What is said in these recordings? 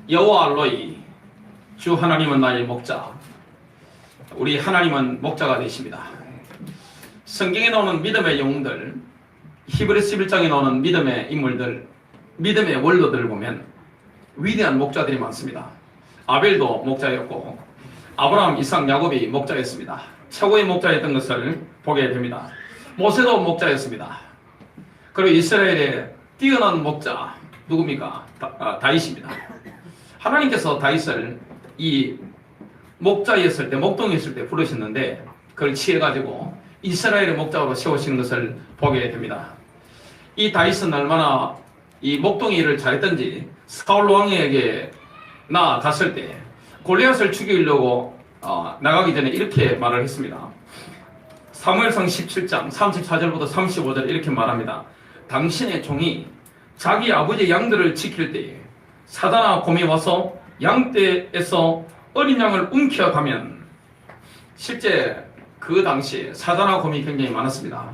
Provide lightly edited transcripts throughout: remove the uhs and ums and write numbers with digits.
여호와 알로이, 주 하나님은 나의 목자. 우리 하나님은 목자가 되십니다. 성경에 나오는 믿음의 영웅들, 히브리서 11장에 나오는 믿음의 인물들, 믿음의 원로들을 보면 위대한 목자들이 많습니다. 아벨도 목자였고 아브라함, 이삭, 야곱이 목자였습니다. 최고의 목자였던 것을 보게 됩니다. 모세도 목자였습니다. 그리고 이스라엘의 뛰어난 목자 누굽니까? 다윗입니다. 하나님께서 다윗을 이 목자였을 때, 목동이었을 때 부르셨는데 그걸 취해가지고 이스라엘의 목자로 세우신 것을 보게 됩니다. 이 다윗은 얼마나 이 목동이 일을 잘했던지 사울 왕에게 나아갔을 때 골리앗을 죽이려고 나가기 전에 이렇게 말을 했습니다. 사무엘상 17장 34절부터 35절 이렇게 말합니다. 당신의 종이 자기 아버지의 양들을 지킬 때에 사자나 곰이 와서 양떼에서 어린 양을 움켜가면, 실제 그 당시에 사자나 곰이 굉장히 많았습니다.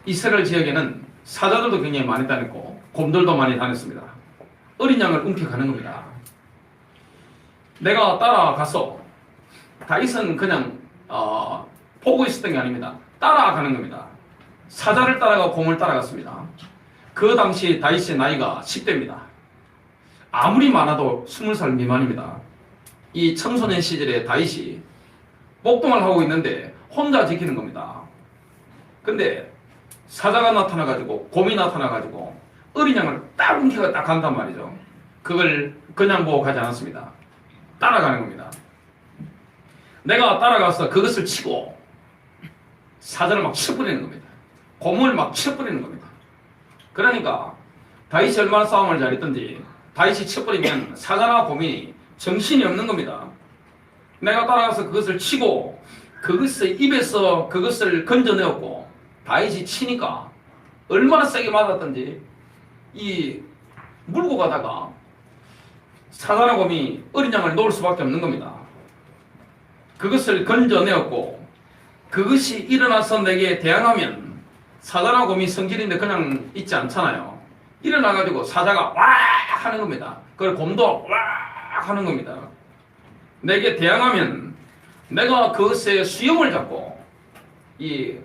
이스라엘 지역에는 사자들도 굉장히 많이 다녔고 곰들도 많이 다녔습니다. 어린 양을 움켜가는 겁니다. 내가 따라가서, 다윗은 그냥 보고 있었던 게 아닙니다. 따라가는 겁니다. 사자를 따라가 곰을 따라갔습니다. 그 당시 다윗의 나이가 10대입니다. 아무리 많아도 20살 미만입니다. 이 청소년 시절에 다윗이 목동을 하고 있는데 혼자 지키는 겁니다. 근데 사자가 나타나가지고 곰이 나타나가지고 어린 양을 딱 움켜가 딱 간단 말이죠. 그걸 그냥 보고 가지 않았습니다. 따라가는 겁니다. 내가 따라가서 그것을 치고 사자를 막 쳐버리는 겁니다. 곰을 막 쳐버리는 겁니다. 그러니까 다윗이 얼마나 싸움을 잘했던지 다윗이 쳐버리면 사자나 곰이 정신이 없는 겁니다. 내가 따라가서 그것을 치고 그것을 입에서 그것을 건져내었고 다윗이 치니까 얼마나 세게 맞았던지 이 물고 가다가 사자나 곰이 어린 양을 놓을 수밖에 없는 겁니다. 그것을 건져내었고 그것이 일어나서 내게 대항하면, 사자나 곰이 성질인데 그냥 있지 않잖아요. 일어나가지고 사자가 와 하는 겁니다. 그리고 곰도 와 하는 겁니다. 내게 대항하면 내가 그것의 수염을 잡고, 이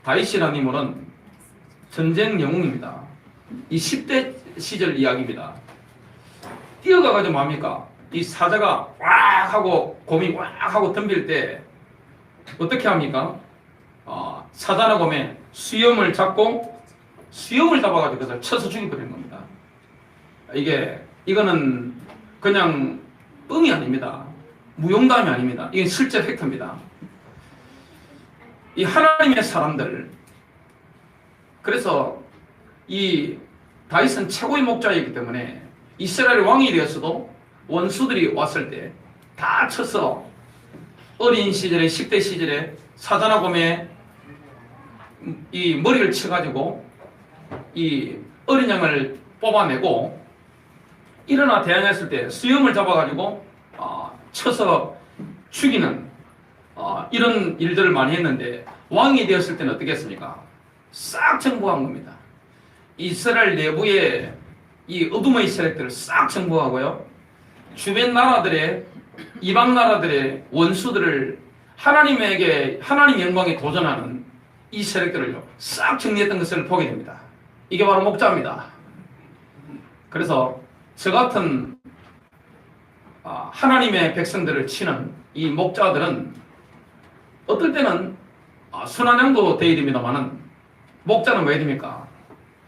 다윗이라는 인물은 전쟁 영웅입니다. 이 10대 시절 이야기입니다. 뛰어가가지고 뭡니까? 이 사자가 와 하고 곰이 와 하고 덤빌 때 어떻게 합니까? 사자나 곰의 수염을 잡고 수염을 잡아가지고 그것을 쳐서 죽여버리는 겁니다. 이거는 그냥 뻥이 아닙니다. 무용담이 아닙니다. 이게 실제 팩트입니다. 이 하나님의 사람들, 그래서 이 다윗은 최고의 목자이기 때문에 이스라엘 왕이 되었어도 원수들이 왔을 때 다 쳐서 어린 시절에 10대 시절에 사자나 곰의 이 머리를 쳐가지고 이 어린 양을 뽑아내고 일어나 대항했을 때 수염을 잡아가지고 쳐서 죽이는 이런 일들을 많이 했는데, 왕이 되었을 때는 어떻게 했습니까? 싹 정복한 겁니다. 이스라엘 내부의 이 어둠의 세력들을 싹 정복하고요, 주변 나라들의, 이방 나라들의 원수들을 하나님 영광에 도전하는 이 세력들을 싹 정리했던 것을 보게 됩니다. 이게 바로 목자입니다. 그래서 저 같은 하나님의 백성들을 치는 이 목자들은 어떨 때는 순환양도 되어야 됩니다만은, 목자는 왜 됩니까?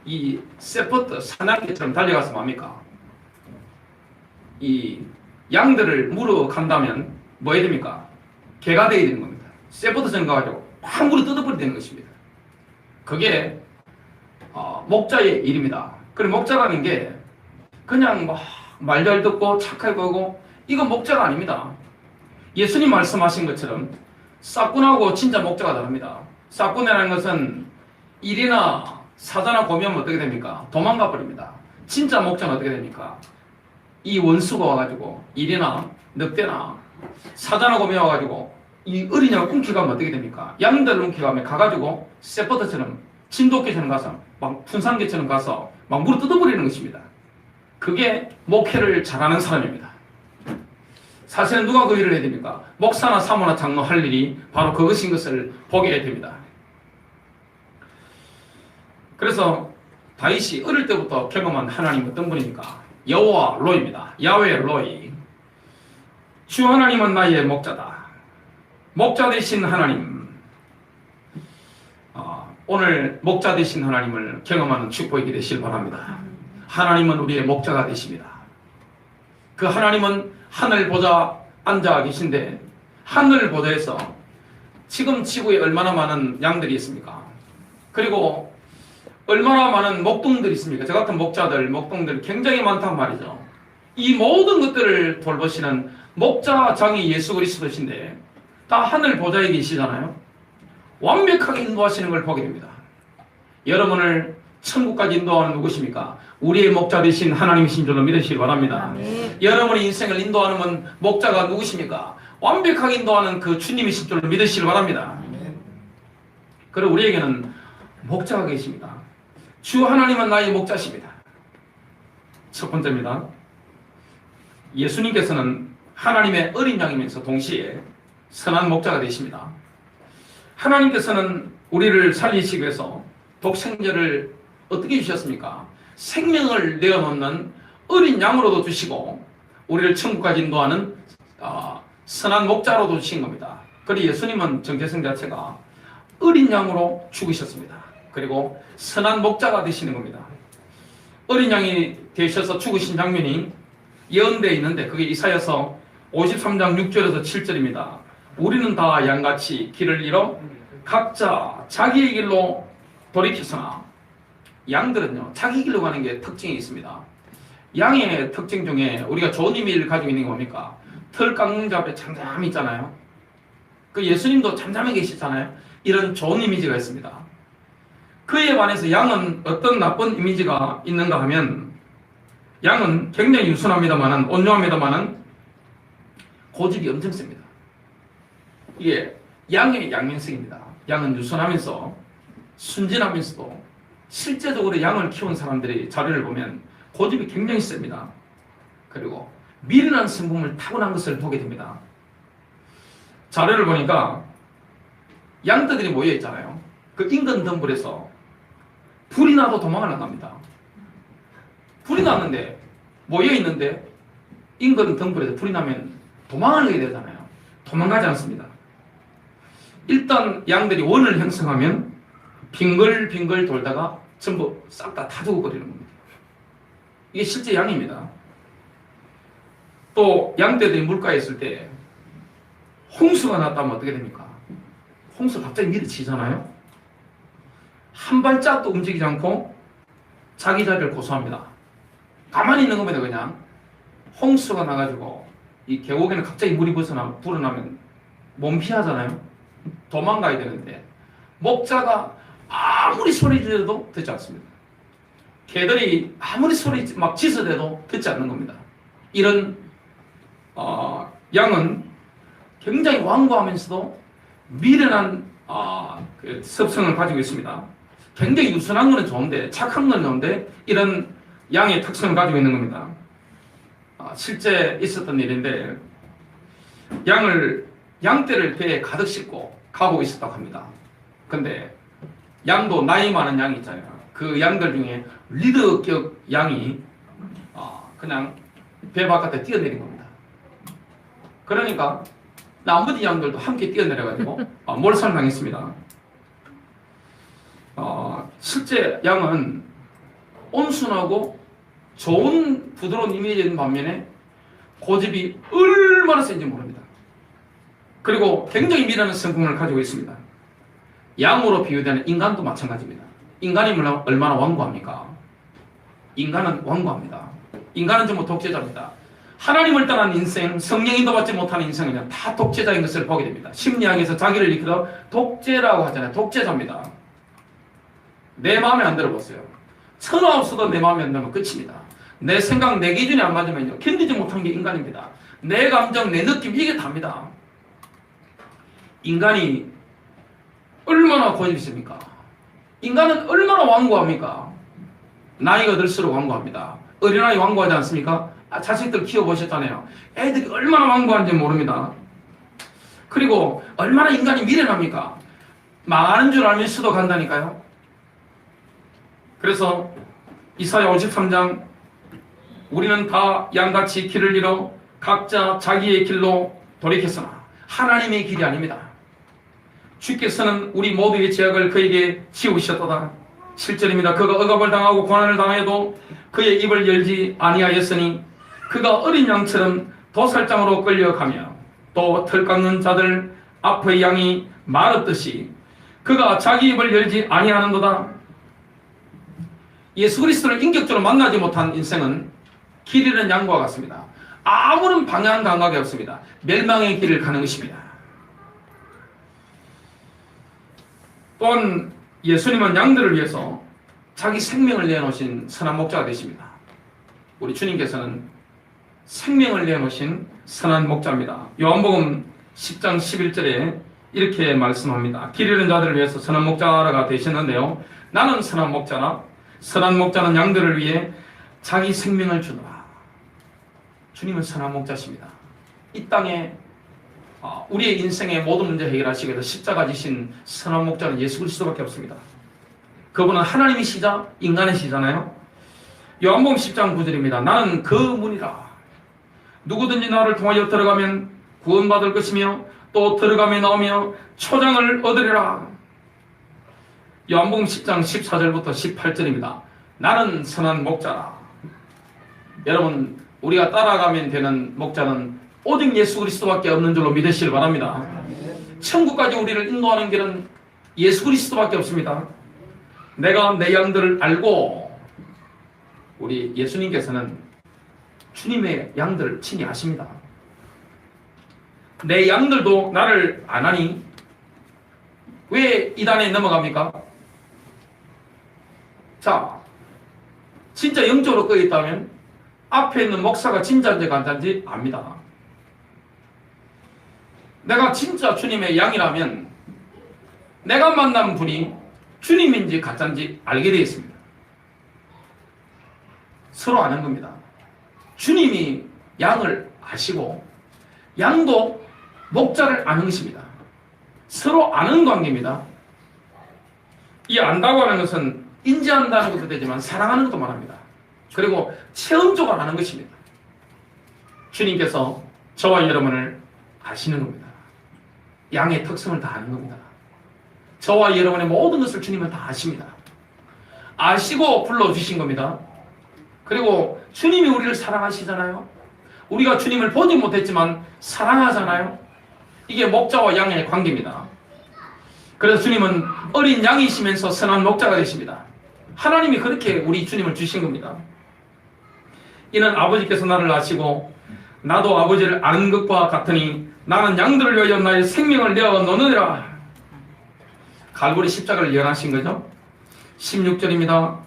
이 세퍼트 사냥개처럼 달려가서 뭡니까? 이 양들을 물어간다면 뭐 해야 됩니까? 개가 되어야 되는 겁니다. 세퍼트처럼 가가지고 한 그루 뜯어버려야 되는 것입니다. 그게 목자의 일입니다. 그리고 목자라는 게 그냥 말 잘 듣고 착하게 보고, 이건 목자가 아닙니다. 예수님 말씀하신 것처럼 싹군하고 진짜 목자가 다릅니다. 싹군이라는 것은 일이나 사자나 곰이 오면 어떻게 됩니까? 도망가 버립니다. 진짜 목자는 어떻게 됩니까? 이 원수가 와가지고 일이나 늑대나 사자나 곰이 와가지고 이 어린 양을 움켜가면 어떻게 됩니까? 양들을 움켜가면 가가지고 세퍼트처럼 진돗개처럼 가서 막 분산개처럼 가서 막 물어 뜯어버리는 것입니다. 그게 목회를 잘하는 사람입니다. 사실은 누가 그 일을 해야 됩니까? 목사나 사모나 장로 할 일이 바로 그것인 것을 보게 해야 됩니다. 그래서 다윗이 어릴 때부터 경험한 하나님 어떤 분입니까? 여호와 로이입니다. 야훼 로이. 주 하나님은 나의 목자다. 목자 되신 하나님. 오늘 목자 되신 하나님을 경험하는 축복이 되시길 바랍니다. 하나님은 우리의 목자가 되십니다. 그 하나님은 하늘 보좌 앉아 계신데 하늘 보좌에서 지금 지구에 얼마나 많은 양들이 있습니까? 그리고 얼마나 많은 목동들이 있습니까? 저 같은 목자들, 목동들 굉장히 많단 말이죠. 이 모든 것들을 돌보시는 목자장이 예수 그리스도신데 다 하늘 보좌에 계시잖아요. 완벽하게 인도하시는 걸 보게 됩니다. 여러분을 천국까지 인도하는 누구십니까? 우리의 목자 되신 하나님이신 줄로 믿으시기 바랍니다. 여러분의 인생을 인도하는 분 목자가 누구십니까? 완벽하게 인도하는 그 주님이신 줄로 믿으시기 바랍니다. 그리고 우리에게는 목자가 계십니다. 주 하나님은 나의 목자십니다. 첫 번째입니다. 예수님께서는 하나님의 어린 양이면서 동시에 선한 목자가 되십니다. 하나님께서는 우리를 살리시기 위해서 독생자를 어떻게 주셨습니까? 생명을 내어놓는 어린 양으로도 주시고 우리를 천국까지 인도하는 선한 목자로도 주신 겁니다. 그리고 예수님은 정체성 자체가 어린 양으로 죽으셨습니다. 그리고 선한 목자가 되시는 겁니다. 어린 양이 되셔서 죽으신 장면이 예언되어 있는데 그게 이사야서 53장 6절에서 7절입니다. 우리는 다 양같이 길을 잃어 각자 자기의 길로 돌이켰으나 양들은요 자기 길로 가는 게 특징이 있습니다. 양의 특징 중에 우리가 좋은 이미지를 가지고 있는 게 뭡니까? 털 깎는 잡에 잠잠히 있잖아요. 그 예수님도 잠잠히 계시잖아요. 이런 좋은 이미지가 있습니다. 그에 반해서 양은 어떤 나쁜 이미지가 있는가 하면 양은 굉장히 유순합니다만은 온유합니다만은 고집이 엄청 셉니다. 이게 양의 양면성입니다. 양은 유순하면서 순진하면서도 실제적으로 양을 키운 사람들의 자료를 보면 고집이 굉장히 셉니다. 그리고 미련한 성품을 타고난 것을 보게 됩니다. 자료를 보니까 양떼들이 모여 있잖아요. 그 인근 덤불에서 불이 나도 도망을 안 갑니다. 불이 났는데 모여 있는데 인근 덤불에서 불이 나면 도망을 가게 되잖아요. 도망가지 않습니다. 일단 양들이 원을 형성하면 빙글빙글 돌다가 전부 싹 다 죽어버리는 겁니다. 이게 실제 양입니다. 또 양떼들이 물가에 있을 때 홍수가 났다면 어떻게 됩니까? 홍수가 갑자기 밀어치잖아요. 한 발짝도 움직이지 않고 자기 자리를 고수합니다. 가만히 있는 겁니다. 그냥 홍수가 나가지고 이 계곡에는 갑자기 물이 불어나면 몸피하잖아요. 도망가야 되는데 목자가 아무리 소리 지르도 듣지 않습니다. 개들이 아무리 소리 막 짖어대도 듣지 않는 겁니다. 이런 양은 굉장히 완고하면서도 미련한 그 습성을 가지고 있습니다. 굉장히 유순한 건 좋은데 착한 건 좋은데 이런 양의 특성을 가지고 있는 겁니다. 실제 있었던 일인데 양떼를 배에 가득 싣고 가고 있었다고 합니다. 근데 양도 나이 많은 양이 있잖아요. 그 양들 중에 리더격 양이 그냥 배 바깥에 뛰어내린 겁니다. 그러니까 나머지 양들도 함께 뛰어내려가지고 몰살당했습니다. 실제 양은 온순하고 좋은 부드러운 이미지인 반면에 고집이 얼마나 센지 모릅니다. 그리고 굉장히 미련한 성품을 가지고 있습니다. 양으로 비유되는 인간도 마찬가지입니다. 인간이 얼마나 완고합니까? 인간은 완고합니다. 인간은 전부 독재자입니다. 하나님을 떠난 인생, 성령 인도받지 못하는 인생은 그냥 다 독재자인 것을 보게 됩니다. 심리학에서 자기를 일으켜 독재라고 하잖아요. 독재자입니다. 내 마음에 안 들어보세요. 천하 없어도 내 마음에 안 들면 끝입니다. 내 생각, 내 기준이 안 맞으면요 견디지 못하는 게 인간입니다. 내 감정, 내 느낌 이게 답니다. 인간이 얼마나 고집이 있습니까? 인간은 얼마나 완고합니까? 나이가 들수록 완고합니다. 어린아이 완고하지 않습니까? 자식들 키워보셨잖아요. 애들이 얼마나 완고한지 모릅니다. 그리고 얼마나 인간이 미련합니까? 망하는 줄 알면 수도 간다니까요. 그래서 이사야 53장 우리는 다 양같이 길을 잃어 각자 자기의 길로 돌이켰으나 하나님의 길이 아닙니다. 주께서는 우리 모두의 죄악을 그에게 지우셨도다. 7절입니다. 그가 억압을 당하고 고난을 당해도 그의 입을 열지 아니하였으니 그가 어린 양처럼 도살장으로 끌려가며 또 털 깎는 자들 앞의 양이 말없듯이 그가 자기 입을 열지 아니하는도다. 예수 그리스도를 인격적으로 만나지 못한 인생은 길 잃은 양과 같습니다. 아무런 방향 감각이 없습니다. 멸망의 길을 가는 것입니다. 또한 예수님은 양들을 위해서 자기 생명을 내놓으신 선한 목자가 되십니다. 우리 주님께서는 생명을 내놓으신 선한 목자입니다. 요한복음 10장 11절에 이렇게 말씀합니다. 길 잃은 자들을 위해서 선한 목자가 되셨는데요. 나는 선한 목자라 선한 목자는 양들을 위해 자기 생명을 주노라. 주님은 선한 목자십니다. 이 땅에 우리의 인생의 모든 문제 해결하시기 위해서 십자가 지신 선한 목자는 예수 그리스도밖에 없습니다. 그분은 하나님이시자 인간이시잖아요. 요한복음 10장 9절입니다. 나는 그 문이라. 누구든지 나를 통하여 들어가면 구원받을 것이며 또 들어가며 나오며 초장을 얻으리라. 요한복음 10장 14절부터 18절입니다. 나는 선한 목자라. 여러분, 우리가 따라가면 되는 목자는 오직 예수 그리스도밖에 없는 줄로 믿으시길 바랍니다. 천국까지 우리를 인도하는 길은 예수 그리스도밖에 없습니다. 내가 내 양들을 알고, 우리 예수님께서는 주님의 양들을 친히 아십니다. 내 양들도 나를 아나니 왜 이단에 넘어갑니까? 자, 진짜 영적으로 꺼 있다면 앞에 있는 목사가 진짜인지 가짜인지 압니다. 내가 진짜 주님의 양이라면 내가 만난 분이 주님인지 가짜인지 알게 되어 있습니다. 서로 아는 겁니다. 주님이 양을 아시고 양도 목자를 아는 것입니다. 서로 아는 관계입니다. 이 안다고 하는 것은 인지한다는 것도 되지만 사랑하는 것도 말합니다. 그리고 체험적으로 아는 것입니다. 주님께서 저와 여러분을 아시는 겁니다. 양의 특성을 다 아는 겁니다. 저와 여러분의 모든 것을 주님은 다 아십니다. 아시고 불러주신 겁니다. 그리고 주님이 우리를 사랑하시잖아요. 우리가 주님을 보지 못했지만 사랑하잖아요. 이게 목자와 양의 관계입니다. 그래서 주님은 어린 양이시면서 선한 목자가 되십니다. 하나님이 그렇게 우리 주님을 주신 겁니다. 이는 아버지께서 나를 아시고 나도 아버지를 아는 것과 같으니 나는 양들을 위하여 나의 생명을 내어 놓느니라. 갈보리 십자가를 연하신 거죠. 16절입니다.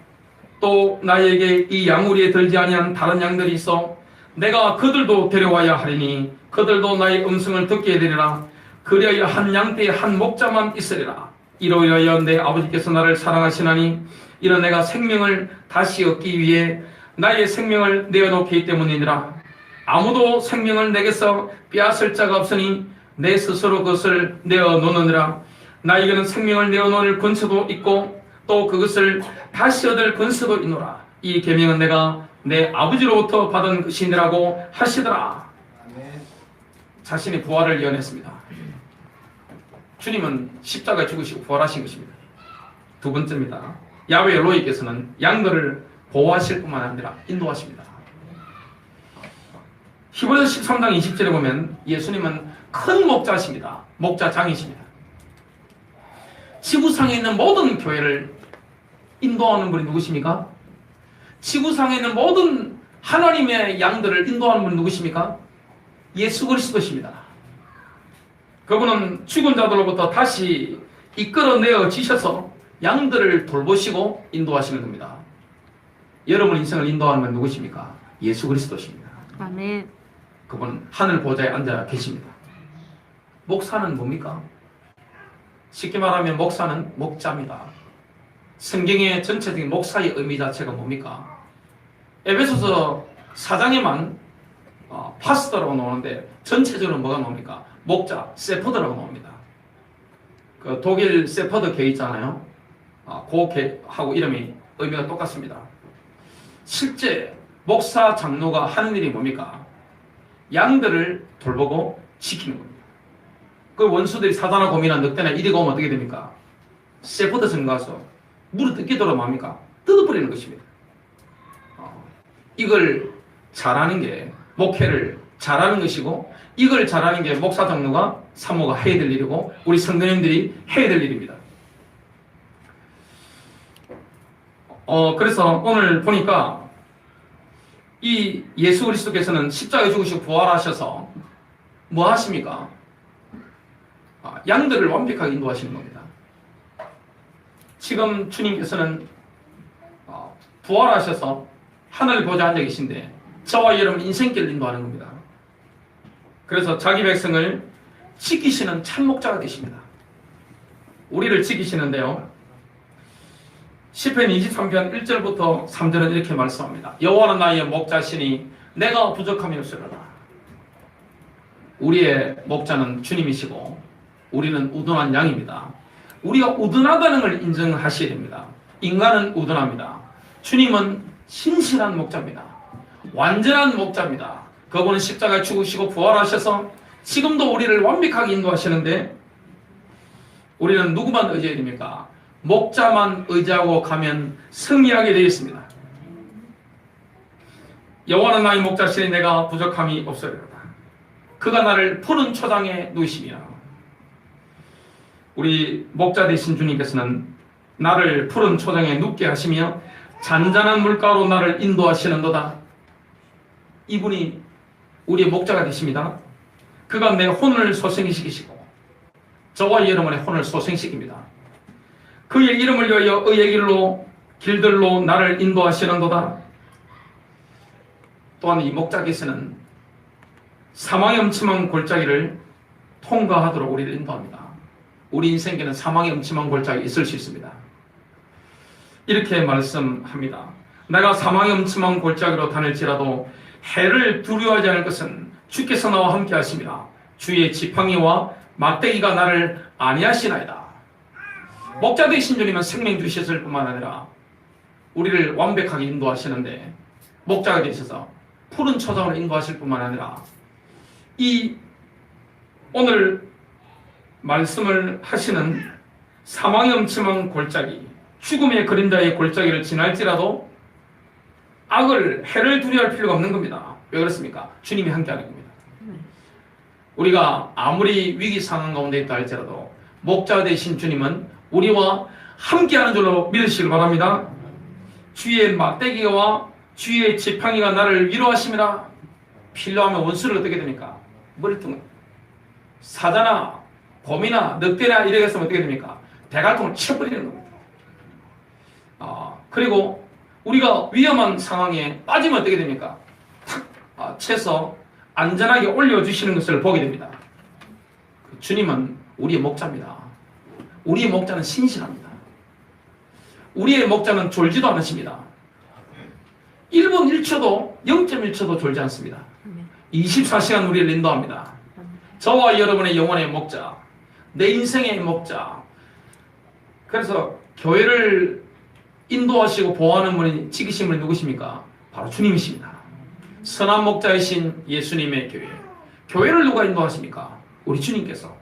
또 나에게 이 양우리에 들지 아니한 다른 양들이 있어 내가 그들도 데려와야 하리니 그들도 나의 음성을 듣게 되리라. 그리하여 한 양떼에 한 목자만 있으리라. 이러하여 내 아버지께서 나를 사랑하시나니 이런 내가 생명을 다시 얻기 위해 나의 생명을 내어놓기 때문이니라. 아무도 생명을 내게서 빼앗을 자가 없으니 내 스스로 그것을 내어놓느니라. 나에게는 생명을 내어놓을 권세도 있고 또 그것을 다시 얻을 권세도 있노라. 이 계명은 내가 내 아버지로부터 받은 것이니라고 하시더라. 자신의 부활을 예언했습니다. 주님은 십자가에 죽으시고 부활하신 것입니다. 두 번째입니다. 야훼 엘로히께서는 양들을 보호하실 뿐만 아니라 인도하십니다. 히브리서 13장 20절에 보면 예수님은 큰 목자십니다. 목자장이십니다. 지구상에 있는 모든 교회를 인도하는 분이 누구십니까? 지구상에 있는 모든 하나님의 양들을 인도하는 분이 누구십니까? 예수 그리스도십니다. 그분은 죽은 자들로부터 다시 이끌어내어 지셔서 양들을 돌보시고 인도하시는 겁니다. 여러분 인생을 인도하는 분 누구십니까? 예수 그리스도십니다. 아멘. 그분은 하늘 보좌에 앉아 계십니다. 목사는 뭡니까? 쉽게 말하면 목사는 목자입니다. 성경의 전체적인 목사의 의미 자체가 뭡니까? 에베소서 4장에만 파스터라고 나오는데 전체적으로 뭐가 나옵니까? 목자, 세퍼드라고 나옵니다. 그 독일 세퍼드 개 있잖아요. 그 개하고 이름이 의미가 똑같습니다. 실제 목사 장로가 하는 일이 뭡니까? 양들을 돌보고 지키는 겁니다. 그 원수들이 사자나 곰이나 늑대나 이리가 오면 어떻게 됩니까? 세퍼드 성 가서 물을 뜯기도록 뭡니까? 뜯어버리는 것입니다. 이걸 잘하는 게 목회를 잘하는 것이고, 이걸 잘하는 게 목사 장로가 사모가 해야 될 일이고, 우리 성도님들이 해야 될 일입니다. 그래서 오늘 보니까 이 예수 그리스도께서는 십자가에 죽으시고 부활하셔서 뭐 하십니까? 양들을 완벽하게 인도하시는 겁니다. 지금 주님께서는 부활하셔서 하늘 보좌에 앉아 계신데 저와 여러분 인생길을 인도하는 겁니다. 그래서 자기 백성을 지키시는 참목자가 되십니다. 우리를 지키시는데요. 시편 23편 1절부터 3절은 이렇게 말씀합니다. 여호와는 나의 목자시니 내가 부족함이 없으리라. 우리의 목자는 주님이시고 우리는 우둔한 양입니다. 우리가 우둔하다는 걸 인정하셔야 됩니다. 인간은 우둔합니다. 주님은 신실한 목자입니다. 완전한 목자입니다. 그분은 십자가에 죽으시고 부활하셔서 지금도 우리를 완벽하게 인도하시는데 우리는 누구만 의지해야 됩니까? 목자만 의지하고 가면 승리하게 되어 있습니다. 여호와는 나의 목자시니 내가 부족함이 없으리로다. 그가 나를 푸른 초장에 누이시리라. 우리 목자 되신 주님께서는 나를 푸른 초장에 눕게 하시며 잔잔한 물가로 나를 인도하시는도다. 이분이 우리의 목자가 되십니다. 그가 내 혼을 소생시키시고 저와 여러분의 혼을 소생시킵니다. 그의 이름을 위하여 의의 길들로 나를 인도하시는도다. 또한 이 목자께서는 사망의 음침한 골짜기를 통과하도록 우리를 인도합니다. 우리 인생에는 사망의 음침한 골짜기 있을 수 있습니다. 이렇게 말씀합니다. 내가 사망의 음침한 골짜기로 다닐지라도 해를 두려워하지 않을 것은 주께서 나와 함께 하심이라. 주의 지팡이와 막대기가 나를 안위하시나이다. 목자 되신 주님은 생명 주셨을 뿐만 아니라 우리를 완벽하게 인도하시는데 목자가 되셔서 푸른 초장으로 인도하실 뿐만 아니라 이 오늘 말씀을 하시는 사망의 음침한 골짜기, 죽음의 그림자의 골짜기를 지날지라도 해를 두려워할 필요가 없는 겁니다. 왜 그렇습니까? 주님이 함께하는 겁니다. 우리가 아무리 위기 상황 가운데 있다 할지라도 목자 되신 주님은 우리와 함께하는 줄로 믿으시길 바랍니다. 주의 막대기와 주의 지팡이가 나를 위로하심이라. 필요하면 원수를 어떻게 됩니까? 머리통을 사자나 곰이나 늑대나 이렇게 했으면 어떻게 됩니까? 대갈통을 쳐버리는 겁니다. 그리고 우리가 위험한 상황에 빠지면 어떻게 됩니까? 탁 채서 안전하게 올려주시는 것을 보게 됩니다. 주님은 우리의 목자입니다. 우리의 목자는 신실합니다. 우리의 목자는 졸지도 않으십니다. 1분 1초도 0.1초도 졸지 않습니다. 24시간 우리를 인도합니다. 저와 여러분의 영혼의 목자, 내 인생의 목자. 그래서 교회를 인도하시고 보호하는 분이 지키신 분이 누구십니까? 바로 주님이십니다. 선한 목자이신 예수님의 교회. 교회를 누가 인도하십니까? 우리 주님께서.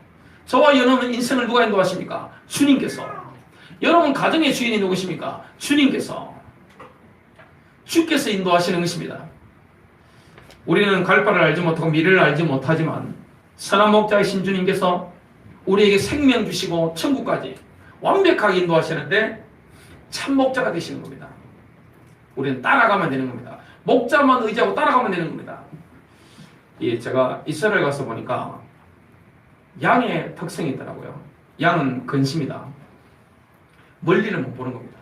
저와 여러분 인생을 누가 인도하십니까? 주님께서. 여러분 가정의 주인이 누구십니까? 주님께서. 주께서 인도하시는 것입니다. 우리는 갈 바를 알지 못하고 미래를 알지 못하지만 선한 목자이신 주님께서 우리에게 생명 주시고 천국까지 완벽하게 인도하시는데 참 목자가 되시는 겁니다. 우리는 따라가면 되는 겁니다. 목자만 의지하고 따라가면 되는 겁니다. 제가 이스라엘 가서 보니까 양의 특성이 있더라고요. 양은 근심이다. 멀리를 못 보는 겁니다.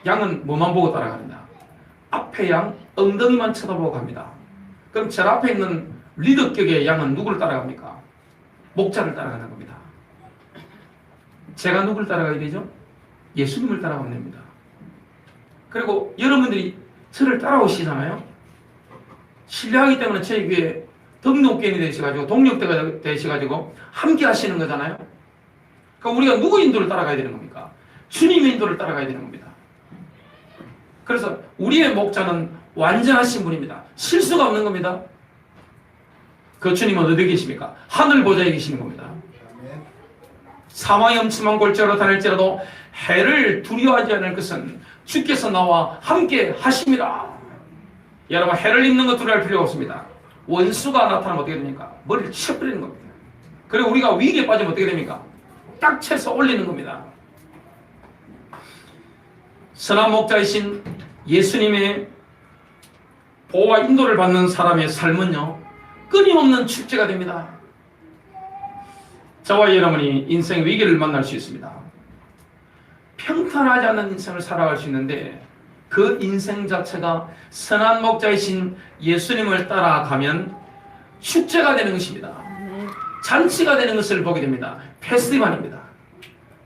양은 뭐만 보고 따라갑니다. 앞에 양 엉덩이만 쳐다보고 갑니다. 그럼 제 앞에 있는 리더격의 양은 누구를 따라갑니까? 목자를 따라가는 겁니다. 제가 누구를 따라가야 되죠? 예수님을 따라가면 됩니다. 그리고 여러분들이 저를 따라오시잖아요. 신뢰하기 때문에 저희 교회 등록견이 되셔가지고 동력대가 되셔가지고 함께 하시는 거잖아요. 그러니까 우리가 누구 인도를 따라가야 되는 겁니까? 주님의 인도를 따라가야 되는 겁니다. 그래서 우리의 목자는 완전하신 분입니다. 실수가 없는 겁니다. 그 주님은 어디 계십니까? 하늘 보좌에 계시는 겁니다. 사망의 엄침한 골짜기로 다닐지라도 해를 두려워하지 않을 것은 주께서 나와 함께 하심이라. 여러분, 해를 입는 것 두려워할 필요가 없습니다. 원수가 나타나면 어떻게 됩니까? 머리를 쳐버리는 겁니다. 그리고 우리가 위기에 빠지면 어떻게 됩니까? 딱 쳐서 올리는 겁니다. 선한 목자이신 예수님의 보호와 인도를 받는 사람의 삶은요, 끊임없는 축제가 됩니다. 저와 여러분이 인생 위기를 만날 수 있습니다. 평탄하지 않은 인생을 살아갈 수 있는데 그 인생 자체가 선한 목자이신 예수님을 따라가면 축제가 되는 것입니다. 잔치가 되는 것을 보게 됩니다. 페스티벌입니다.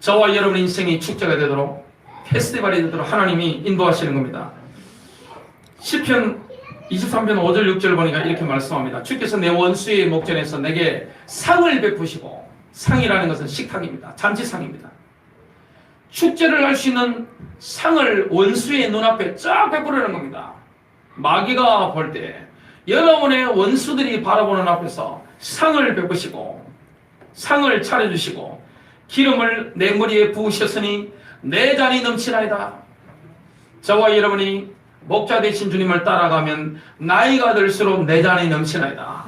저와 여러분의 인생이 축제가 되도록, 페스티벌이 되도록 하나님이 인도하시는 겁니다. 시편 23편 5절 6절 보니까 이렇게 말씀합니다. 주께서 내 원수의 목전에서 내게 상을 베푸시고, 상이라는 것은 식탁입니다. 잔치상입니다. 축제를 할 수 있는 상을 원수의 눈앞에 쫙 베푸려는 겁니다. 마귀가 볼 때 여러분의 원수들이 바라보는 앞에서 상을 베푸시고, 상을 차려주시고, 기름을 내 머리에 부으셨으니 내 잔이 넘치나이다. 저와 여러분이 목자 되신 주님을 따라가면 나이가 들수록 내 잔이 넘치나이다.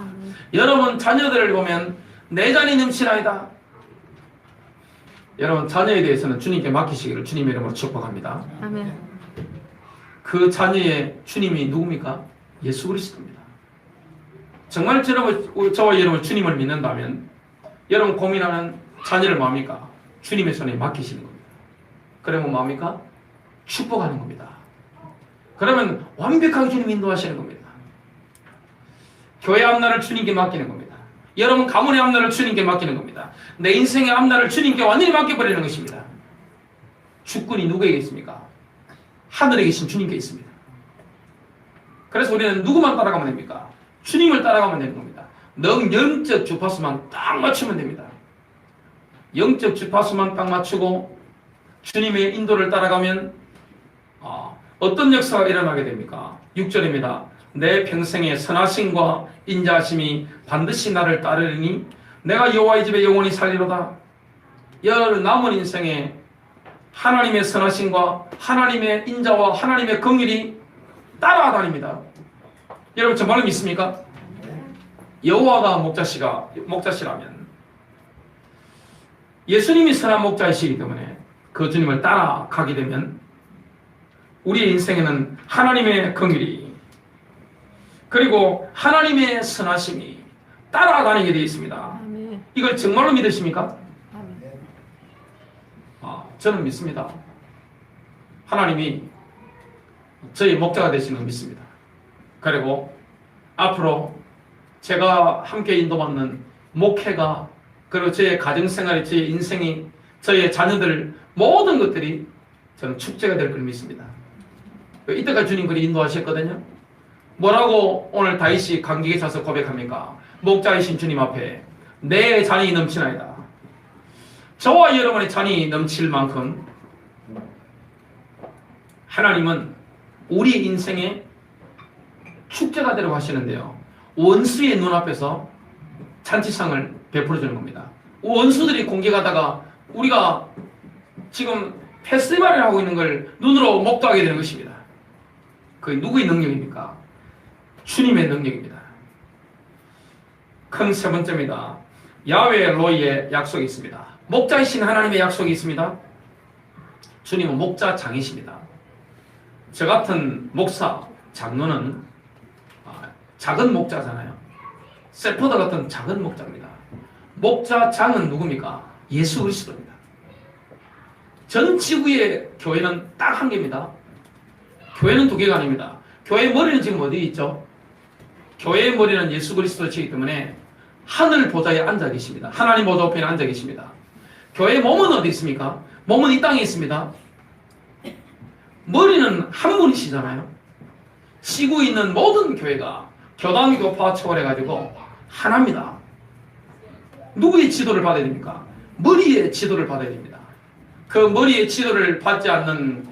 여러분 자녀들을 보면 내 잔이 넘치나이다. 여러분 자녀에 대해서는 주님께 맡기시기를 주님의 이름으로 축복합니다. 아멘. 그 자녀의 주님이 누굽니까? 예수 그리스도입니다. 정말 저와 여러분 주님을 믿는다면 여러분 고민하는 자녀를 뭡니까? 주님의 손에 맡기시는 겁니다. 그러면 뭡니까? 축복하는 겁니다. 그러면 완벽하게 주님 인도하시는 겁니다. 교회 앞날을 주님께 맡기는 겁니다. 여러분 가문의 앞날을 주님께 맡기는 겁니다. 내 인생의 앞날을 주님께 완전히 맡겨버리는 것입니다. 주권이 누구에게 있습니까? 하늘에 계신 주님께 있습니다. 그래서 우리는 누구만 따라가면 됩니까? 주님을 따라가면 되는 겁니다. 영적 주파수만 딱 맞추면 됩니다. 영적 주파수만 딱 맞추고 주님의 인도를 따라가면 어떤 역사가 일어나게 됩니까? 6절입니다. 내 평생의 선하심과 인자하심이 반드시 나를 따르리니 내가 여호와의 집에 영원히 살리로다. 여러 남은 인생에 하나님의 선하심과 하나님의 인자와 하나님의 긍휼이 따라다닙니다. 여러분 정말로 믿습니까? 여호와가 목자시라면 예수님이 선한 목자이시기 때문에 그 주님을 따라가게 되면 우리의 인생에는 하나님의 긍휼이 그리고 하나님의 선하심이 따라다니게 되어 있습니다. 아멘. 이걸 정말로 믿으십니까? 아멘. 저는 믿습니다. 하나님이 저희 목자가 되시는 걸 믿습니다. 그리고 앞으로 제가 함께 인도받는 목회가 그리고 저의 가정생활이, 저의 인생이, 저의 자녀들 모든 것들이 저는 축제가 될 걸 믿습니다. 이때까지 주님 그리 인도하셨거든요. 뭐라고 오늘 다윗이 감격에 차서 고백합니까? 목자이신 주님 앞에 내 잔이 넘치나이다. 저와 여러분의 잔이 넘칠 만큼 하나님은 우리 인생에 축제가 되라고 하시는데요. 원수의 눈앞에서 잔치상을 베풀어 주는 겁니다. 원수들이 공격하다가 우리가 지금 페스티벌을 하고 있는 걸 눈으로 목도하게 되는 것입니다. 그게 누구의 능력입니까? 주님의 능력입니다. 큰 세 번째입니다. 야훼 로이의 약속이 있습니다. 목자이신 하나님의 약속이 있습니다. 주님은 목자장이십니다. 저 같은 목사, 장로는 작은 목자잖아요. 세포드 같은 작은 목자입니다. 목자장은 누굽니까? 예수 그리스도입니다. 전 지구의 교회는 딱 한 개입니다. 교회는 두 개가 아닙니다. 교회의 머리는 지금 어디에 있죠? 교회의 머리는 예수 그리스도이기 때문에 하늘 보좌에 앉아 계십니다. 하나님 보좌 옆에 앉아 계십니다. 교회의 몸은 어디 있습니까? 몸은 이 땅에 있습니다. 머리는 한 분이시잖아요. 지구 있는 모든 교회가 교단 교파 초월해가지고 하나입니다. 누구의 지도를 받아야 됩니까? 머리의 지도를 받아야 됩니다. 그 머리의 지도를 받지 않는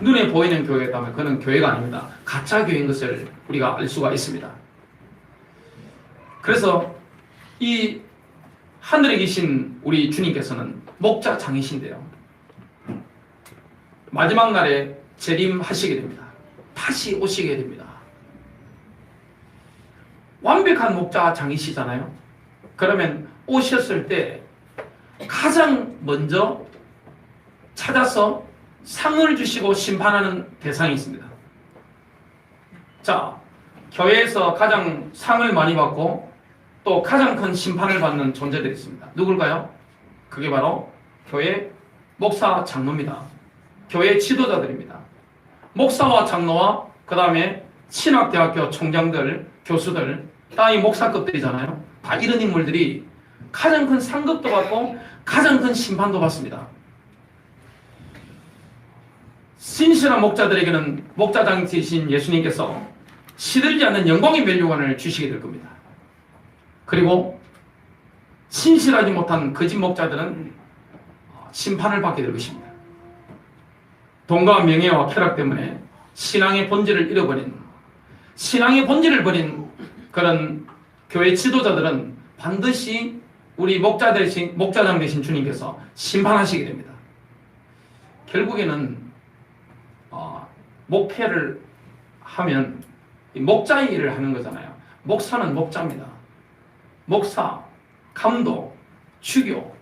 눈에 보이는 교회였다면 그는 교회가 아닙니다. 가짜 교회인 것을 우리가 알 수가 있습니다. 그래서 이 하늘에 계신 우리 주님께서는 목자장이신데요. 마지막 날에 재림하시게 됩니다. 다시 오시게 됩니다. 완벽한 목자장이시잖아요. 그러면 오셨을 때 가장 먼저 찾아서 상을 주시고 심판하는 대상이 있습니다. 자, 교회에서 가장 상을 많이 받고 또 가장 큰 심판을 받는 존재들이 있습니다. 누굴까요? 그게 바로 교회 목사 장로입니다. 교회 지도자들입니다. 목사와 장로와 그 다음에 신학대학교 총장들, 교수들, 이 목사급들이잖아요. 다 이런 인물들이 가장 큰 상급도 받고 가장 큰 심판도 받습니다. 신실한 목자들에게는 목자장이신 예수님께서 시들지 않는 영광의 면류관을 주시게 될 겁니다. 그리고 신실하지 못한 거짓 목자들은 심판을 받게 될 것입니다. 돈과 명예와 쾌락 때문에 신앙의 본질을 잃어버린, 신앙의 본질을 버린 그런 교회 지도자들은 반드시 우리 목자장 되신 주님께서 심판하시게 됩니다. 결국에는 목회를 하면 목자 일을 하는 거잖아요. 목사는 목자입니다. 목사, 감독, 주교,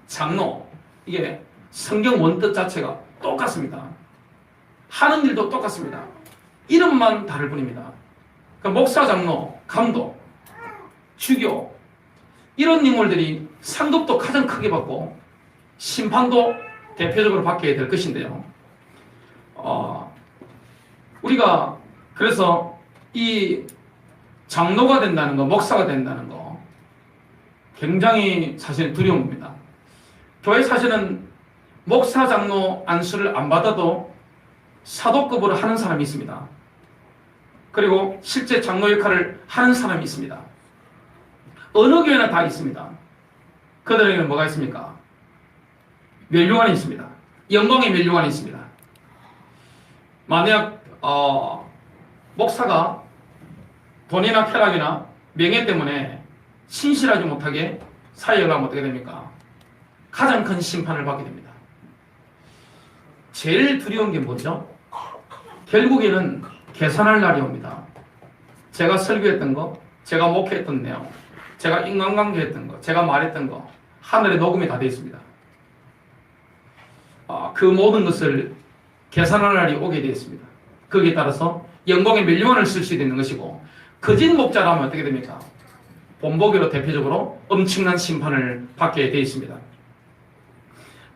장로, 이게 성경 원뜻 자체가 똑같습니다. 하는 일도 똑같습니다. 이름만 다를 뿐입니다. 그러니까 목사, 장로, 감독, 주교, 이런 인물들이 상급도 가장 크게 받고 심판도 대표적으로 받게 될 것인데요. 우리가 그래서 이 장로가 된다는 거, 목사가 된다는 거 굉장히 사실 두려운 겁니다. 교회 사실은 목사, 장로 안수를 안 받아도 사도급으로 하는 사람이 있습니다. 그리고 실제 장로 역할을 하는 사람이 있습니다. 어느 교회나 다 있습니다. 그들에게는 뭐가 있습니까? 면류관이 있습니다. 영광의 면류관이 있습니다. 만약 목사가 돈이나 쾌락이나 명예 때문에 신실하지 못하게 사역을 하면 어떻게 됩니까? 가장 큰 심판을 받게 됩니다. 제일 두려운 게 뭐죠? 결국에는 계산할 날이 옵니다. 제가 설교했던 거, 제가 목회했던 내용, 제가 인간관계 했던 거, 제가 말했던 거 하늘에 녹음이 다 되어 있습니다. 그 모든 것을 계산할 날이 오게 되어 있습니다. 거기에 따라서 영광의 면류관을 쓸 수 있는 것이고, 거짓 목자라면 어떻게 됩니까? 본보기로 대표적으로 엄청난 심판을 받게 되어 있습니다.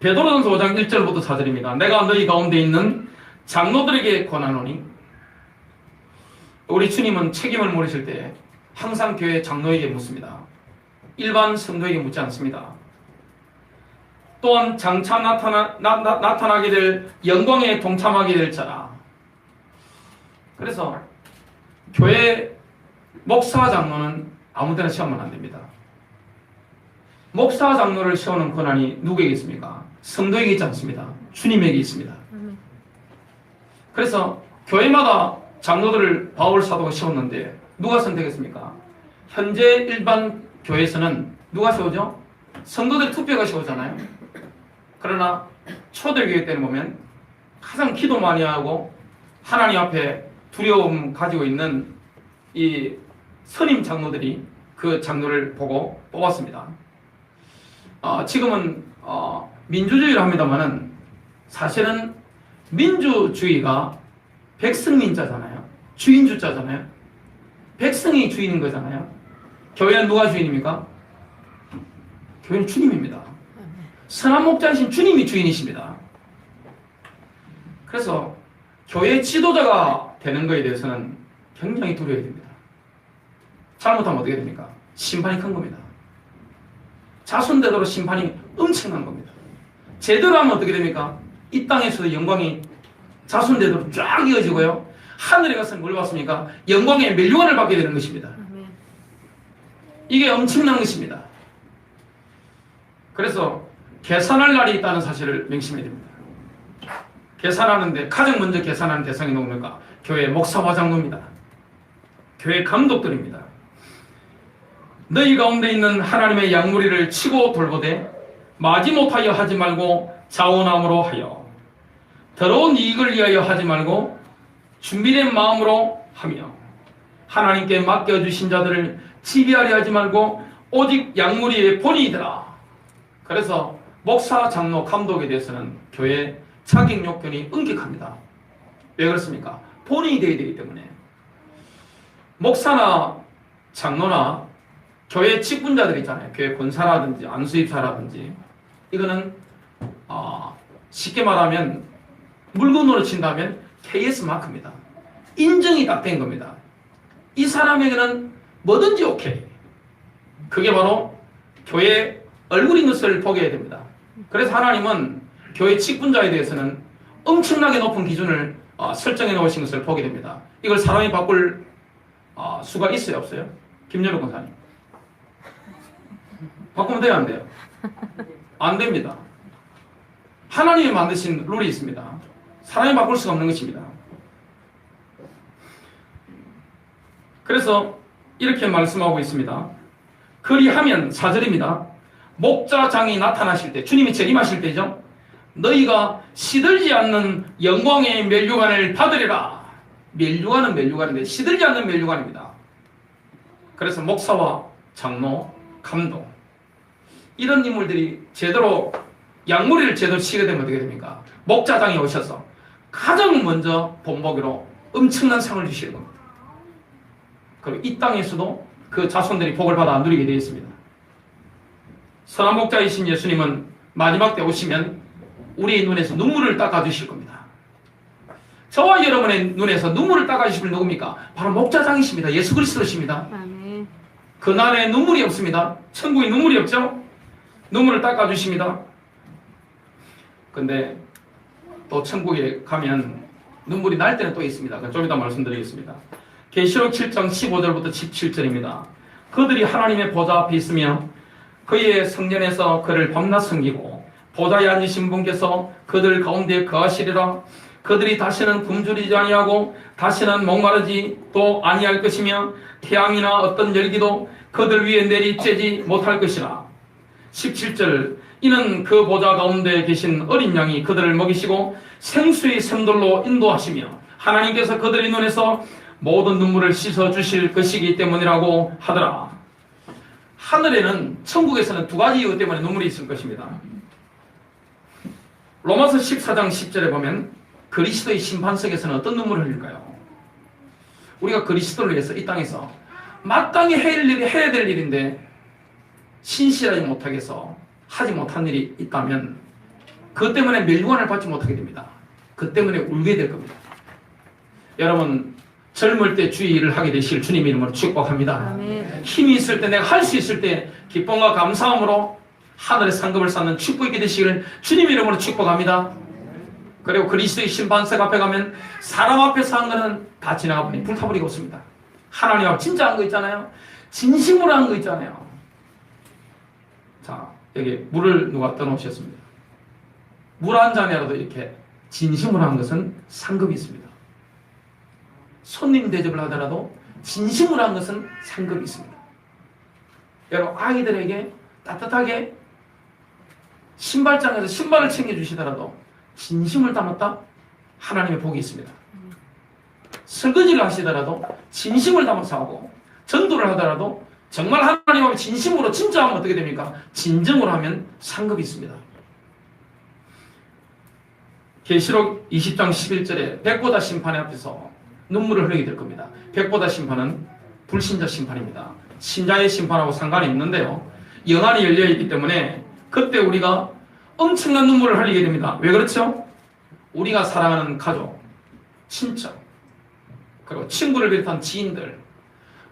베드로전서 5장 1절부터 4절입니다. 내가 너희 가운데 있는 장로들에게 권하노니, 우리 주님은 책임을 물으실 때 항상 교회 장로에게 묻습니다. 일반 성도에게 묻지 않습니다. 또한 장차 나타나게 될 영광에 동참하게 될 자라. 그래서 교회 목사 장로는 아무데나 시험하면 안 됩니다. 목사 장로를 세우는 권한이 누구에게 있습니까? 성도에게 있지 않습니다. 주님에게 있습니다. 그래서 교회마다 장로들을 바울 사도가 세웠는데 누가 선택했습니까? 현재 일반 교회에서는 누가 세우죠? 성도들 투표가 세우잖아요. 그러나 초대교회 때는 보면 가장 기도 많이 하고 하나님 앞에 두려움 가지고 있는 이 선임 장로들이 그 장로를 보고 뽑았습니다. 지금은 민주주의를 합니다만은 사실은 민주주의가 백성민자잖아요. 주인주자잖아요. 백성이 주인인 거잖아요. 교회는 누가 주인입니까? 교회는 주님입니다. 선한 목자이신 주님이 주인이십니다. 그래서 교회 지도자가 되는 것에 대해서는 굉장히 두려워야 됩니다. 잘못하면 어떻게 됩니까? 심판이 큰 겁니다. 자손대대로 심판이 엄청난 겁니다. 제대로 하면 어떻게 됩니까? 이 땅에서도 영광이 자손대대로 쫙 이어지고요. 하늘에 가서 뭘 받습니까? 영광의 멸류관을 받게 되는 것입니다. 이게 엄청난 것입니다. 그래서 계산할 날이 있다는 사실을 명심해야 됩니다. 계산하는데 가장 먼저 계산하는 대상이 누굽니까? 교회 목사와 장로입니다. 교회 감독들입니다. 너희 가운데 있는 하나님의 양무리를 치고 돌보되 마지못하여 하지 말고 자원함으로 하여 더러운 이익을 위하여 하지 말고 준비된 마음으로 하며 하나님께 맡겨주신 자들을 지배하려 하지 말고 오직 양무리의 본이더라. 그래서 목사, 장로, 감독에 대해서는 교회 자격 요건이 엄격합니다. 왜 그렇습니까? 본인이 되어야 되기 때문에. 목사나 장로나 교회 직분자들 있잖아요. 교회 권사라든지 안수입사라든지 이거는 쉽게 말하면 물건으로 친다면 KS 마크입니다. 인정이 딱 된 겁니다. 이 사람에게는 뭐든지 오케이. 그게 바로 교회 얼굴인 것을 보게 해야 됩니다. 그래서 하나님은 교회 직분자에 대해서는 엄청나게 높은 기준을 설정해 놓으신 것을 보게 됩니다. 이걸 사람이 바꿀 수가 있어요, 없어요? 김연욱 권사님. 바꾸면 돼요, 안 돼요? 안 됩니다. 하나님이 만드신 룰이 있습니다. 사람이 바꿀 수가 없는 것입니다. 그래서 이렇게 말씀하고 있습니다. 그리하면 4절입니다. 목자장이 나타나실 때, 주님이 재림하실 때죠. 너희가 시들지 않는 영광의 멸류관을 받으리라. 멸류관은 멸류관인데 시들지 않는 멸류관입니다. 그래서 목사와 장로, 감독 이런 인물들이 제대로 양무리를 제대로 치게 되면 어떻게 됩니까? 목자장이 오셔서 가장 먼저 본보기로 엄청난 상을 주시는 겁니다. 그리고 이 땅에서도 그 자손들이 복을 받아 누리게 되어 있습니다. 선한 목자이신 예수님은 마지막 때 오시면 우리의 눈에서 눈물을 닦아주실 겁니다. 저와 여러분의 눈에서 눈물을 닦아주실 분 누굽니까? 바로 목자장이십니다. 예수 그리스도십니다. 그날에 눈물이 없습니다. 천국에 눈물이 없죠? 눈물을 닦아주십니다. 근데 또 천국에 가면 눈물이 날 때는 또 있습니다. 좀 이따 말씀드리겠습니다. 계시록 7장 15절부터 17절입니다. 그들이 하나님의 보좌 앞에 있으며 그의 성전에서 그를 밤낮 섬기고 보좌에 앉으신 분께서 그들 가운데 거하시리라. 그들이 다시는 굶주리지 아니하고 다시는 목마르지 또 아니할 것이며 태양이나 어떤 열기도 그들 위에 내리쬐지 못할 것이라. 17절 이는 그 보좌 가운데 계신 어린 양이 그들을 먹이시고 생수의 샘들로 인도하시며 하나님께서 그들의 눈에서 모든 눈물을 씻어주실 것이기 때문이라고 하더라. 하늘에는 천국에서는 두 가지 이유 때문에 눈물이 있을 것입니다. 로마서 14장 10절에 보면 그리스도의 심판석에서는 어떤 눈물을 흘릴까요? 우리가 그리스도를 위해서 이 땅에서 마땅히 해야 될 일인데 신실하지 못하게서 하지 못한 일이 있다면 그것 때문에 멸류관을 받지 못하게 됩니다. 그 때문에 울게 될 겁니다. 여러분 젊을 때 주의 일을 하게 되실 주님 이름으로 축복합니다. 아멘. 힘이 있을 때 내가 할 수 있을 때 기쁨과 감사함으로 하늘의 상급을 쌓는 축복 있게 되시기를 주님 이름으로 축복합니다. 그리고 그리스도의 심판석 앞에 가면 사람 앞에서 한 거는 다 지나가 버리니 불타버리고 없습니다. 하나님 앞에 진짜 한 거 있잖아요. 진심으로 한 거 있잖아요. 자, 여기 물을 누가 떠놓으셨습니다. 물 한 잔이라도 이렇게 진심으로 한 것은 상급이 있습니다. 손님 대접을 하더라도 진심으로 한 것은 상급이 있습니다. 여러분 아이들에게 따뜻하게 신발장에서 신발을 챙겨주시더라도 진심을 담았다? 하나님의 복이 있습니다. 설거지를 하시더라도 진심을 담아서 하고 전도를 하더라도 정말 하나님 앞에 진심으로 진짜 하면 어떻게 됩니까? 진정으로 하면 상급이 있습니다. 계시록 20장 11절에 백보다 심판의 앞에서 눈물을 흘리게 될 겁니다. 백보다 심판은 불신자 심판입니다. 신자의 심판하고 상관이 없는데요. 영안이 열려있기 때문에 그때 우리가 엄청난 눈물을 흘리게 됩니다. 왜 그렇죠? 우리가 사랑하는 가족, 친척, 그리고 친구를 비롯한 지인들,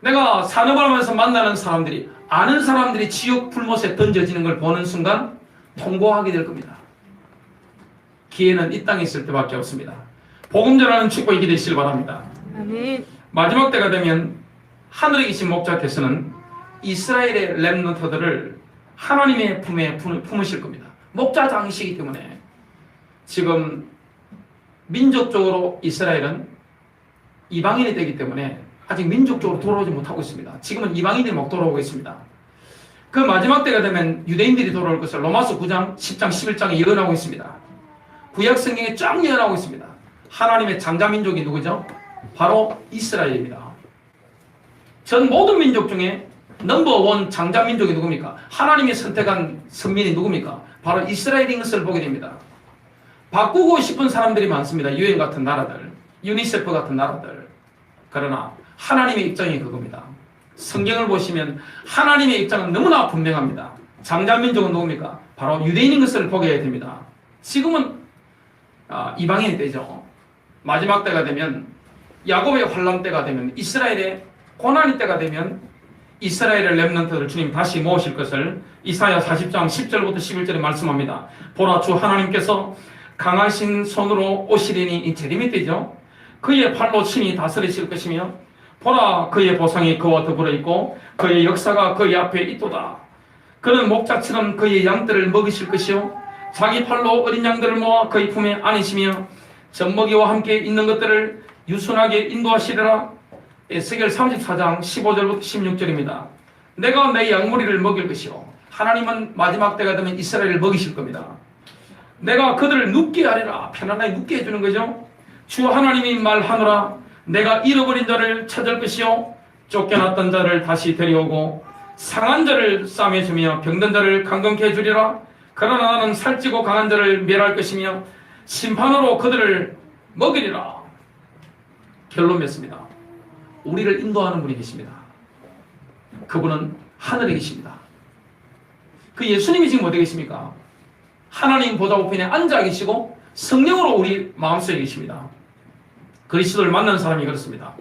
내가 산업을 하면서 만나는 사람들이, 아는 사람들이 지옥 불못에 던져지는 걸 보는 순간 통고하게 될 겁니다. 기회는 이 땅에 있을 때밖에 없습니다. 복음 전하는 축복 있게 되시길 바랍니다. 아멘. 마지막 때가 되면 하늘에 계신 목자께서는 이스라엘의 렘넌트들을 하나님의 품에 품으실 겁니다. 목자장이시기 때문에 지금 민족적으로 이스라엘은 이방인이 되기 때문에 아직 민족적으로 돌아오지 못하고 있습니다. 지금은 이방인들이 막 돌아오고 있습니다. 그 마지막 때가 되면 유대인들이 돌아올 것을 로마서 9장, 10장, 11장에 예언하고 있습니다. 구약 성경에 쫙 예언하고 있습니다. 하나님의 장자 민족이 누구죠? 바로 이스라엘입니다. 전 모든 민족 중에 넘버원 장자 민족이 누굽니까? 하나님이 선택한 선민이 누굽니까? 바로 이스라엘인 것을 보게 됩니다. 바꾸고 싶은 사람들이 많습니다. 유엔 같은 나라들, 유니세프 같은 나라들. 그러나 하나님의 입장이 그겁니다. 성경을 보시면 하나님의 입장은 너무나 분명합니다. 장자 민족은 누굽니까? 바로 유대인인 것을 보게 됩니다. 지금은 이방인이 되죠. 마지막 때가 되면 야곱의 환란 때가 되면 이스라엘의 고난의 때가 되면 이스라엘의 렘넌트를 주님 다시 모으실 것을 이사야 40장 10절부터 11절에 말씀합니다. 보라 주 하나님께서 강하신 손으로 오시리니 이 재림이 때죠. 그의 팔로 친히 다스리실 것이며 보라 그의 보상이 그와 더불어 있고 그의 역사가 그의 앞에 있도다. 그는 목자처럼 그의 양들을 먹이실 것이요 자기 팔로 어린 양들을 모아 그의 품에 안으시며 젖먹이와 함께 있는 것들을 유순하게 인도하시리라. 에스겔 34장 15절부터 16절입니다. 내가 내 양무리를 먹일 것이요 하나님은 마지막 때가 되면 이스라엘을 먹이실 겁니다. 내가 그들을 눕게 하리라. 편안하게 눕게 해주는 거죠. 주 하나님이 말하노라. 내가 잃어버린 자를 찾을 것이요 쫓겨났던 자를 다시 데려오고 상한 자를 싸매주며 병든 자를 강건케 해주리라. 그러나 나는 살찌고 강한 자를 멸할 것이며 심판으로 그들을 먹이리라. 결론 맺습니다. 우리를 인도하는 분이 계십니다. 그분은 하늘에 계십니다. 그 예수님이 지금 어디 계십니까? 하나님 보좌 우편에 앉아 계시고 성령으로 우리 마음속에 계십니다. 그리스도를 만난 사람이 그렇습니다.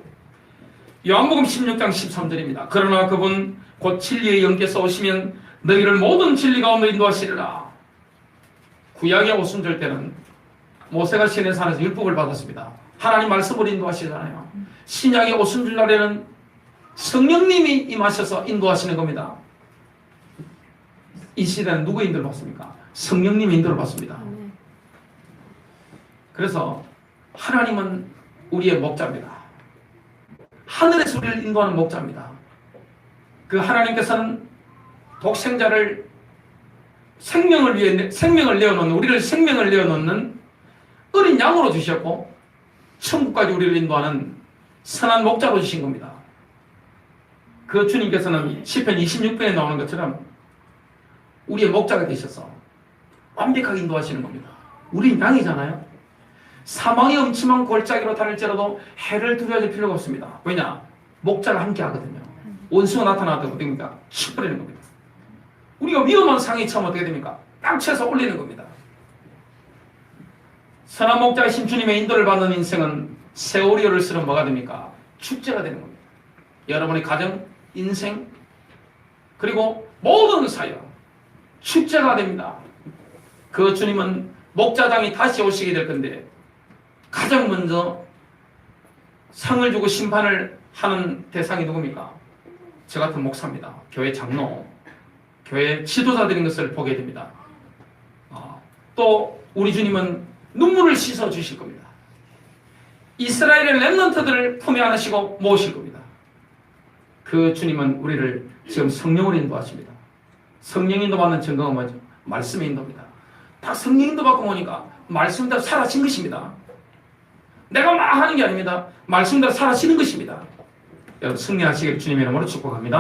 요한복음 16장 13절입니다. 그러나 그분 곧 진리의 영께서 오시면 너희를 모든 진리 가운데 인도하시리라. 구약의 오순절 때는 모세가 시내산에서 율법을 받았습니다. 하나님 말씀을 인도하시잖아요. 신약의 오순절 날에는 성령님이 임하셔서 인도하시는 겁니다. 이 시대는 누구 인도를 받습니까? 성령님의 인도를 받습니다. 그래서 하나님은 우리의 목자입니다. 하늘에서 우리를 인도하는 목자입니다. 그 하나님께서는 독생자를 생명을 위해 생명을 내어놓는 우리를 생명을 내어놓는 어린 양으로 주셨고 천국까지 우리를 인도하는 선한 목자로 주신 겁니다. 그 주님께서는 시편 26편에 나오는 것처럼 우리의 목자가 되셔서 완벽하게 인도하시는 겁니다. 우린 양이잖아요. 사망의 음침한 골짜기로 다닐지라도 해를 두려워할 필요가 없습니다. 왜냐? 목자가 함께 하거든요. 원수가 나타나도 어떻게 됩니까? 치버리는 겁니다. 우리가 위험한 상황이 처음 어떻게 됩니까? 딱 쳐서 올리는 겁니다. 선한 목자이신 주님의 인도를 받는 인생은 세월이를 쓰면 뭐가 됩니까? 축제가 되는 겁니다. 여러분의 가정, 인생, 그리고 모든 사역, 축제가 됩니다. 그 주님은 목자장이 다시 오시게 될 건데 가장 먼저 상을 주고 심판을 하는 대상이 누굽니까? 저 같은 목사입니다. 교회 장로, 교회 지도자들인 것을 보게 됩니다. 또 우리 주님은 눈물을 씻어 주실 겁니다. 이스라엘의 렘넌트들을 품에 안으시고 모으실 겁니다. 그 주님은 우리를 지금 성령으로 인도하십니다. 성령 인도받는 증거가 뭐죠? 말씀의 인도입니다. 다 성령 인도받고 오니까 말씀대로 사라진 것입니다. 내가 막 하는 게 아닙니다. 말씀대로 사라지는 것입니다. 여러분 승리하시길 주님의 이름으로 축복합니다.